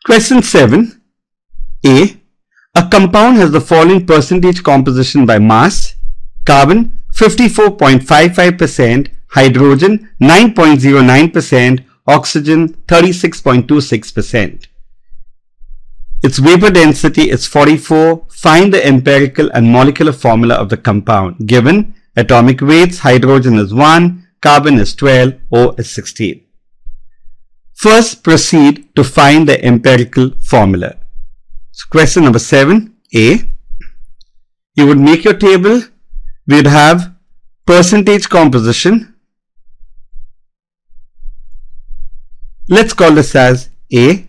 Question 7. A. A compound has the following percentage composition by mass: carbon 54.55%, hydrogen 9.09%, oxygen 36.26%. Its vapor density is 44. Find the empirical and molecular formula of the compound. Given atomic weights: hydrogen is 1, carbon is 12, O is 16. First, proceed to find the empirical formula. So question number 7, A. You would make your table. We would have percentage composition. Let's call this as A.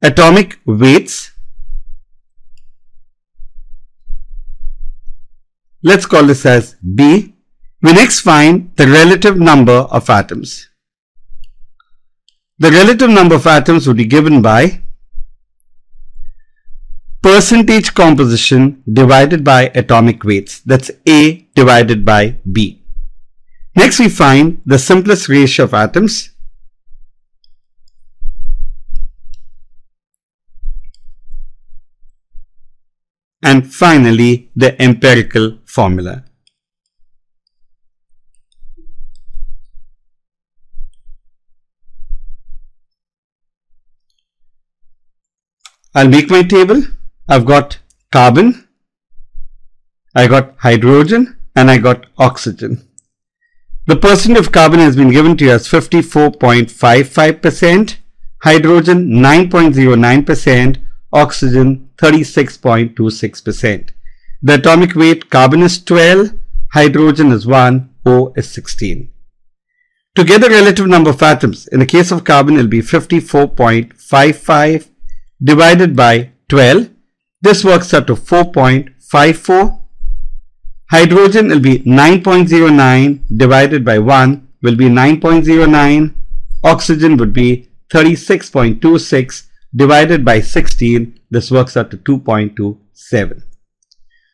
Atomic weights. Let's call this as B. We next find the relative number of atoms. The relative number of atoms would be given by percentage composition divided by atomic weights. That's A divided by B. Next, we find the simplest ratio of atoms. And finally, the empirical formula. I'll make my table. I've got carbon, I got hydrogen, and I got oxygen. The percent of carbon has been given to you as 54.55%, hydrogen 9.09%, oxygen 36.26%. The atomic weight: carbon is 12, hydrogen is 1, O is 16. To get the relative number of atoms, in the case of carbon, it will be 54.55 divided by 12. This works out to 4.54. Hydrogen will be 9.09 divided by 1 will be 9.09. Oxygen would be 36.26 divided by 16. This works out to 2.27.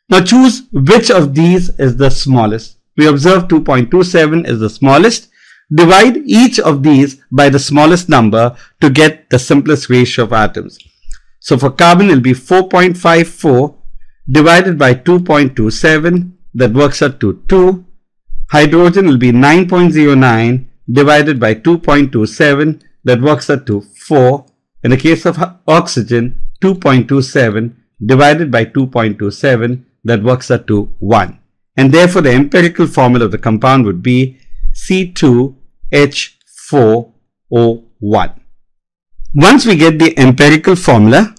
Now choose which of these is the smallest. We observe 2.27 is the smallest. Divide each of these by the smallest number to get the simplest ratio of atoms. So for carbon, it will be 4.54 divided by 2.27. That works out to 2. Hydrogen will be 9.09 divided by 2.27. That works out to 4. In the case of oxygen, 2.27 divided by 2.27. That works out to 1. And therefore, the empirical formula of the compound would be C2H4O1. Once we get the empirical formula,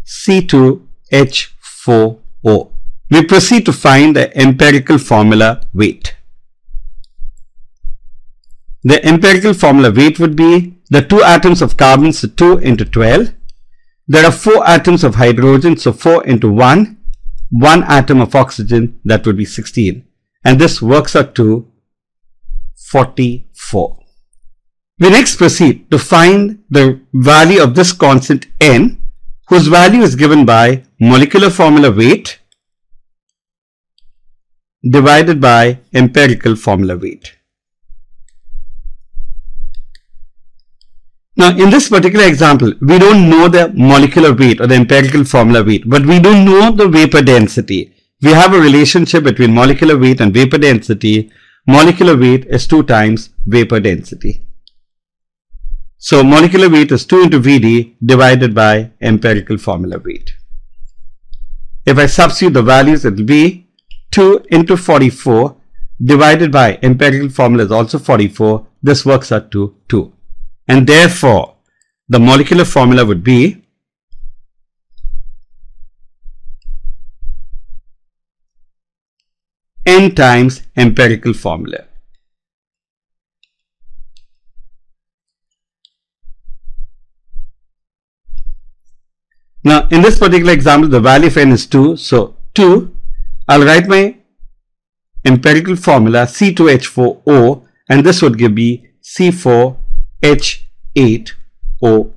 C2H4O, we proceed to find the empirical formula weight. The empirical formula weight would be the 2 atoms of carbon, so 2 into 12. There are 4 atoms of hydrogen, so 4 into 1. 1 atom of oxygen, that would be 16. And this works out to 44. We next proceed to find the value of this constant N, whose value is given by molecular formula weight divided by empirical formula weight. Now, in this particular example, we don't know the molecular weight or the empirical formula weight, but we do know the vapor density. We have a relationship between molecular weight and vapor density. Molecular weight is 2 times vapor density. So molecular weight is 2 into Vd divided by empirical formula weight. If I substitute the values, it will be 2 into 44 divided by empirical formula is also 44. This works out to 2. And therefore, the molecular formula would be N times empirical formula. Now, in this particular example, the value of N is 2. So, 2, I'll write my empirical formula C2H4O, and this would give me C4H8O1.